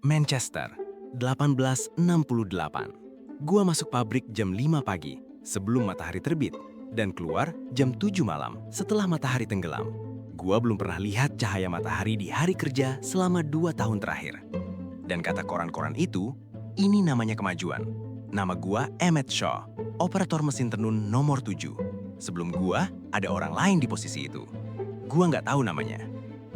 Manchester, 1868. Gua masuk pabrik jam 5 pagi, sebelum matahari terbit, dan keluar jam 7 malam setelah matahari tenggelam. Gua belum pernah lihat cahaya matahari di hari kerja selama 2 tahun terakhir. Dan kata koran-koran itu, ini namanya kemajuan. Nama gua Emmett Shaw, operator mesin tenun nomor 7. Sebelum gua, ada orang lain di posisi itu. Gua nggak tahu namanya.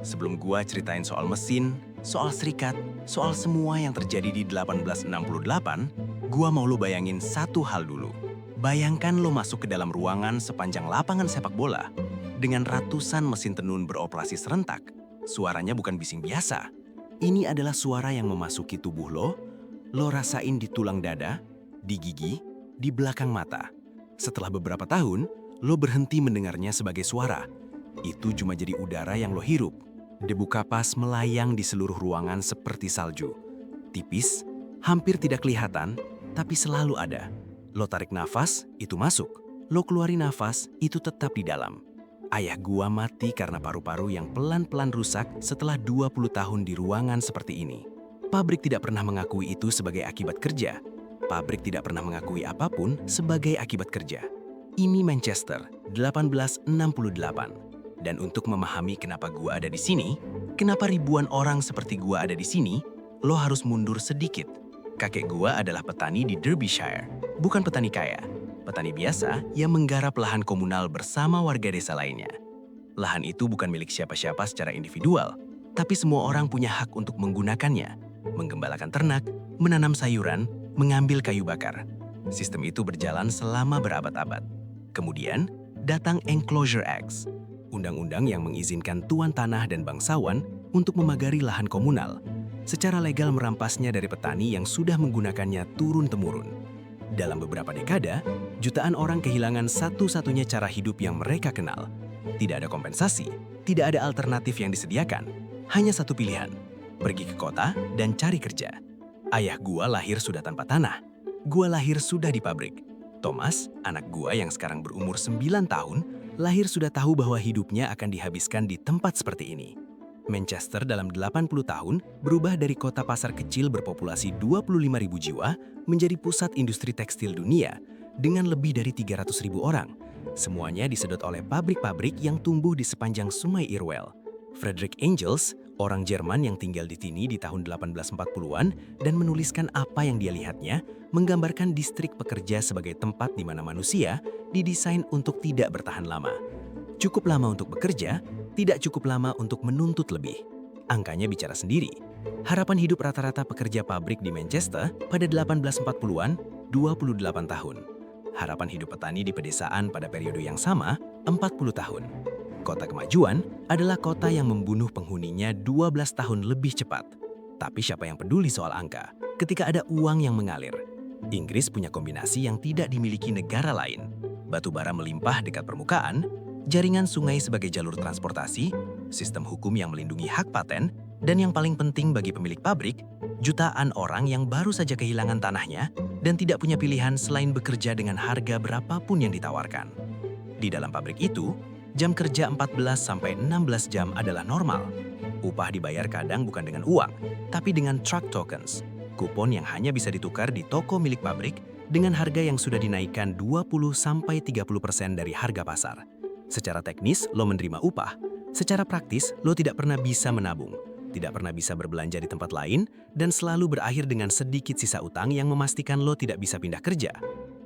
Sebelum gua ceritain soal mesin, soal serikat, soal semua yang terjadi di 1868, gua mau lo bayangin satu hal dulu. Bayangkan lo masuk ke dalam ruangan sepanjang lapangan sepak bola dengan ratusan mesin tenun beroperasi serentak. Suaranya bukan bising biasa. Ini adalah suara yang memasuki tubuh lo rasain di tulang dada, di gigi, di belakang mata. Setelah beberapa tahun, lo berhenti mendengarnya sebagai suara. Itu cuma jadi udara yang lo hirup. Debu kapas melayang di seluruh ruangan seperti salju. Tipis, hampir tidak kelihatan, tapi selalu ada. Lo tarik nafas, itu masuk. Lo keluarin nafas, itu tetap di dalam. Ayah gua mati karena paru-paru yang pelan-pelan rusak setelah 20 tahun di ruangan seperti ini. Pabrik tidak pernah mengakui itu sebagai akibat kerja. Pabrik tidak pernah mengakui apapun sebagai akibat kerja. Ini Manchester, 1868. Dan untuk memahami kenapa gua ada di sini, kenapa ribuan orang seperti gua ada di sini, lo harus mundur sedikit. Kakek gua adalah petani di Derbyshire, bukan petani kaya. Petani biasa yang menggarap lahan komunal bersama warga desa lainnya. Lahan itu bukan milik siapa-siapa secara individual, tapi semua orang punya hak untuk menggunakannya, menggembalakan ternak, menanam sayuran, mengambil kayu bakar. Sistem itu berjalan selama berabad-abad. Kemudian, datang Enclosure Acts, undang-undang yang mengizinkan tuan tanah dan bangsawan untuk memagari lahan komunal, secara legal merampasnya dari petani yang sudah menggunakannya turun-temurun. Dalam beberapa dekada, jutaan orang kehilangan satu-satunya cara hidup yang mereka kenal. Tidak ada kompensasi, tidak ada alternatif yang disediakan, hanya satu pilihan, pergi ke kota dan cari kerja. Ayah gua lahir sudah tanpa tanah, gua lahir sudah di pabrik. Thomas, anak gua yang sekarang berumur 9 tahun, lahir sudah tahu bahwa hidupnya akan dihabiskan di tempat seperti ini. Manchester dalam 80 tahun berubah dari kota pasar kecil berpopulasi 25.000 jiwa menjadi pusat industri tekstil dunia dengan lebih dari 300.000 orang. Semuanya disedot oleh pabrik-pabrik yang tumbuh di sepanjang Sungai Irwell. Frederick Engels, orang Jerman yang tinggal di sini di tahun 1840-an dan menuliskan apa yang dia lihatnya, menggambarkan distrik pekerja sebagai tempat di mana manusia didesain untuk tidak bertahan lama. Cukup lama untuk bekerja, tidak cukup lama untuk menuntut lebih. Angkanya bicara sendiri. Harapan hidup rata-rata pekerja pabrik di Manchester pada 1840-an, 28 tahun. Harapan hidup petani di pedesaan pada periode yang sama, 40 tahun. Kota kemajuan adalah kota yang membunuh penghuninya 12 tahun lebih cepat. Tapi siapa yang peduli soal angka ketika ada uang yang mengalir? Inggris punya kombinasi yang tidak dimiliki negara lain. Batu bara melimpah dekat permukaan, jaringan sungai sebagai jalur transportasi, sistem hukum yang melindungi hak paten, dan yang paling penting bagi pemilik pabrik, jutaan orang yang baru saja kehilangan tanahnya dan tidak punya pilihan selain bekerja dengan harga berapapun yang ditawarkan. Di dalam pabrik itu, jam kerja 14-16 jam adalah normal. Upah dibayar kadang bukan dengan uang, tapi dengan truck tokens, kupon yang hanya bisa ditukar di toko milik pabrik dengan harga yang sudah dinaikkan 20-30% dari harga pasar. Secara teknis, lo menerima upah. Secara praktis, lo tidak pernah bisa menabung, tidak pernah bisa berbelanja di tempat lain, dan selalu berakhir dengan sedikit sisa utang yang memastikan lo tidak bisa pindah kerja.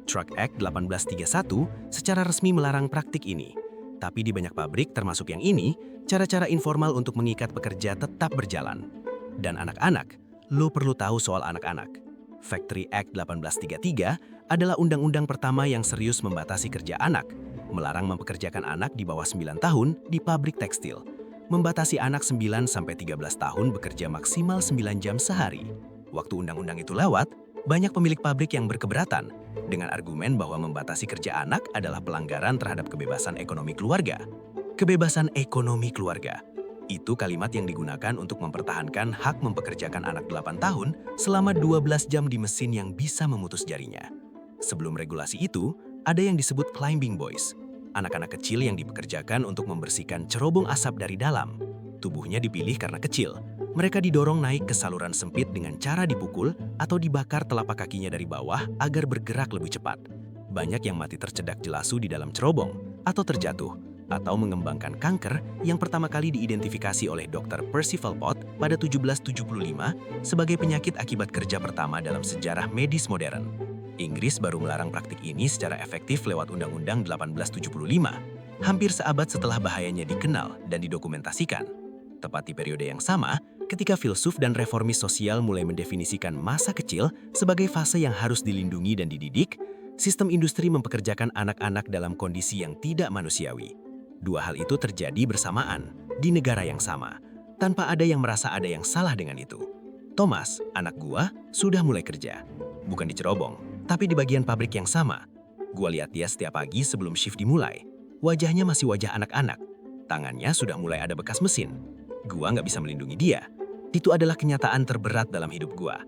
Truck Act 1831 secara resmi melarang praktik ini. Tapi di banyak pabrik, termasuk yang ini, cara-cara informal untuk mengikat pekerja tetap berjalan. Dan anak-anak, lo perlu tahu soal anak-anak. Factory Act 1833 adalah undang-undang pertama yang serius membatasi kerja anak, melarang mempekerjakan anak di bawah 9 tahun di pabrik tekstil, membatasi anak 9-13 tahun bekerja maksimal 9 jam sehari. Waktu undang-undang itu lewat, banyak pemilik pabrik yang berkeberatan dengan argumen bahwa membatasi kerja anak adalah pelanggaran terhadap kebebasan ekonomi keluarga. Kebebasan ekonomi keluarga. Itu kalimat yang digunakan untuk mempertahankan hak mempekerjakan anak 8 tahun selama 12 jam di mesin yang bisa memutus jarinya. Sebelum regulasi itu, ada yang disebut climbing boys, anak-anak kecil yang dipekerjakan untuk membersihkan cerobong asap dari dalam. Tubuhnya dipilih karena kecil. Mereka didorong naik ke saluran sempit dengan cara dipukul atau dibakar telapak kakinya dari bawah agar bergerak lebih cepat. Banyak yang mati tercedak jelasu di dalam cerobong, atau terjatuh, atau mengembangkan kanker yang pertama kali diidentifikasi oleh Dr. Percival Pott pada 1775 sebagai penyakit akibat kerja pertama dalam sejarah medis modern. Inggris baru melarang praktik ini secara efektif lewat Undang-Undang 1875, hampir seabad setelah bahayanya dikenal dan didokumentasikan. Tepat di periode yang sama, ketika filsuf dan reformis sosial mulai mendefinisikan masa kecil sebagai fase yang harus dilindungi dan dididik, sistem industri mempekerjakan anak-anak dalam kondisi yang tidak manusiawi. Dua hal itu terjadi bersamaan di negara yang sama, tanpa ada yang merasa ada yang salah dengan itu. Thomas, anak gua, sudah mulai kerja. Bukan di cerobong, tapi di bagian pabrik yang sama. Gua lihat dia setiap pagi sebelum shift dimulai. Wajahnya masih wajah anak-anak. Tangannya sudah mulai ada bekas mesin. Gua nggak bisa melindungi dia. Itu adalah kenyataan terberat dalam hidup gua.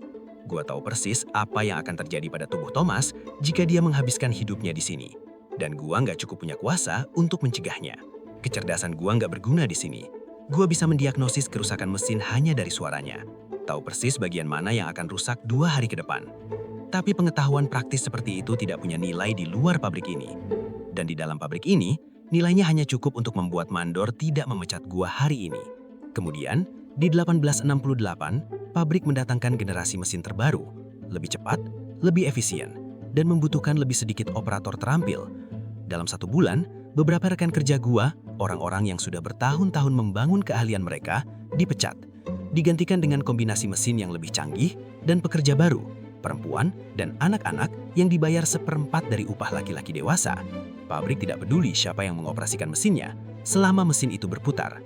Gua tahu persis apa yang akan terjadi pada tubuh Thomas jika dia menghabiskan hidupnya di sini. Dan gua nggak cukup punya kuasa untuk mencegahnya. Kecerdasan gua nggak berguna di sini. Gua bisa mendiagnosis kerusakan mesin hanya dari suaranya. Tahu persis bagian mana yang akan rusak 2 hari ke depan. Tapi pengetahuan praktis seperti itu tidak punya nilai di luar pabrik ini. Dan di dalam pabrik ini, nilainya hanya cukup untuk membuat mandor tidak memecat gua hari ini. Kemudian, di 1868, pabrik mendatangkan generasi mesin terbaru, lebih cepat, lebih efisien, dan membutuhkan lebih sedikit operator terampil. Dalam 1 bulan, beberapa rekan kerja gua, orang-orang yang sudah bertahun-tahun membangun keahlian mereka, dipecat. Digantikan dengan kombinasi mesin yang lebih canggih dan pekerja baru, perempuan dan anak-anak yang dibayar 1/4 dari upah laki-laki dewasa. Pabrik tidak peduli siapa yang mengoperasikan mesinnya, selama mesin itu berputar.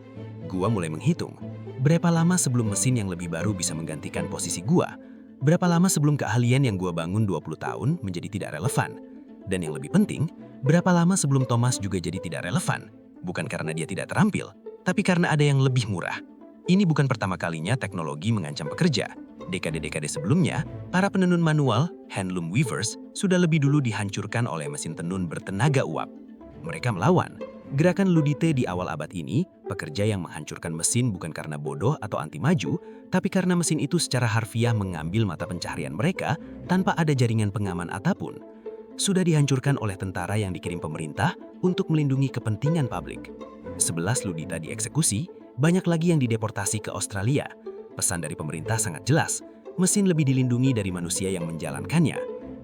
Gua mulai menghitung, berapa lama sebelum mesin yang lebih baru bisa menggantikan posisi gua? Berapa lama sebelum keahlian yang gua bangun 20 tahun menjadi tidak relevan? Dan yang lebih penting, berapa lama sebelum Thomas juga jadi tidak relevan? Bukan karena dia tidak terampil, tapi karena ada yang lebih murah. Ini bukan pertama kalinya teknologi mengancam pekerja. Dekade-dekade sebelumnya, para penenun manual, handloom weavers, sudah lebih dulu dihancurkan oleh mesin tenun bertenaga uap. Mereka melawan. Gerakan Ludite di awal abad ini, pekerja yang menghancurkan mesin bukan karena bodoh atau anti maju, tapi karena mesin itu secara harfiah mengambil mata pencaharian mereka tanpa ada jaringan pengaman apapun. Sudah dihancurkan oleh tentara yang dikirim pemerintah untuk melindungi kepentingan publik. 11 Ludita dieksekusi, banyak lagi yang dideportasi ke Australia. Pesan dari pemerintah sangat jelas, mesin lebih dilindungi dari manusia yang menjalankannya.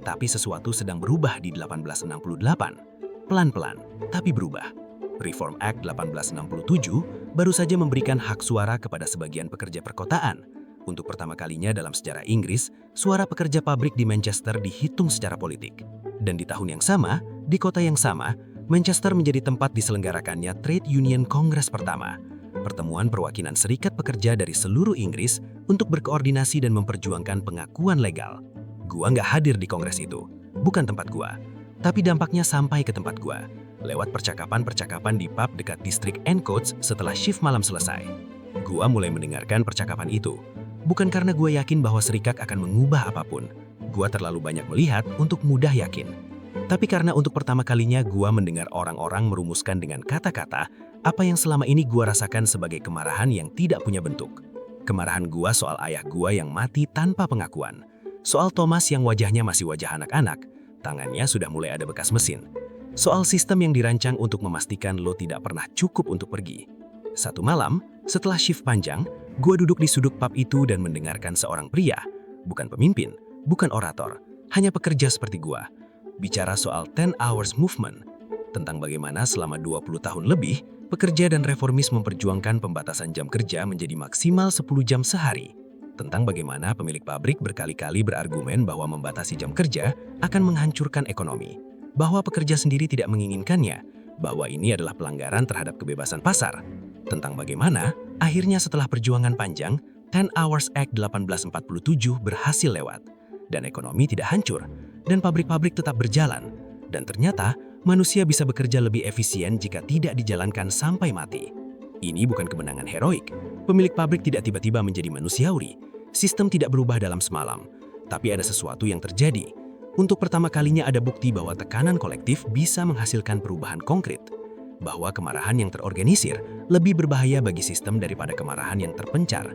Tapi sesuatu sedang berubah di 1868. Pelan-pelan, tapi berubah. Reform Act 1867 baru saja memberikan hak suara kepada sebagian pekerja perkotaan. Untuk pertama kalinya dalam sejarah Inggris, suara pekerja pabrik di Manchester dihitung secara politik. Dan di tahun yang sama, di kota yang sama, Manchester menjadi tempat diselenggarakannya Trade Union Congress pertama. Pertemuan perwakilan serikat pekerja dari seluruh Inggris untuk berkoordinasi dan memperjuangkan pengakuan legal. Gua nggak hadir di kongres itu, bukan tempat gua. Tapi dampaknya sampai ke tempat gua, lewat percakapan-percakapan di pub dekat distrik Encoats setelah shift malam selesai. Gua mulai mendengarkan percakapan itu, bukan karena gua yakin bahwa serikat akan mengubah apapun. Gua terlalu banyak melihat untuk mudah yakin. Tapi karena untuk pertama kalinya gua mendengar orang-orang merumuskan dengan kata-kata apa yang selama ini gua rasakan sebagai kemarahan yang tidak punya bentuk. Kemarahan gua soal ayah gua yang mati tanpa pengakuan. Soal Thomas yang wajahnya masih wajah anak-anak, tangannya sudah mulai ada bekas mesin. Soal sistem yang dirancang untuk memastikan lo tidak pernah cukup untuk pergi. Satu malam, setelah shift panjang, gua duduk di sudut pub itu dan mendengarkan seorang pria, bukan pemimpin, bukan orator, hanya pekerja seperti gua, bicara soal 10 Hours Movement, tentang bagaimana selama 20 tahun lebih, pekerja dan reformis memperjuangkan pembatasan jam kerja menjadi maksimal 10 jam sehari. Tentang bagaimana pemilik pabrik berkali-kali berargumen bahwa membatasi jam kerja akan menghancurkan ekonomi, bahwa pekerja sendiri tidak menginginkannya, bahwa ini adalah pelanggaran terhadap kebebasan pasar. Tentang bagaimana, akhirnya setelah perjuangan panjang, 10 Hours Act 1847 berhasil lewat, dan ekonomi tidak hancur, dan pabrik-pabrik tetap berjalan, dan ternyata manusia bisa bekerja lebih efisien jika tidak dijalankan sampai mati. Ini bukan kemenangan heroik. Pemilik pabrik tidak tiba-tiba menjadi manusiawi. Sistem tidak berubah dalam semalam. Tapi ada sesuatu yang terjadi. Untuk pertama kalinya ada bukti bahwa tekanan kolektif bisa menghasilkan perubahan konkret. bahwa kemarahan yang terorganisir lebih berbahaya bagi sistem daripada kemarahan yang terpencar.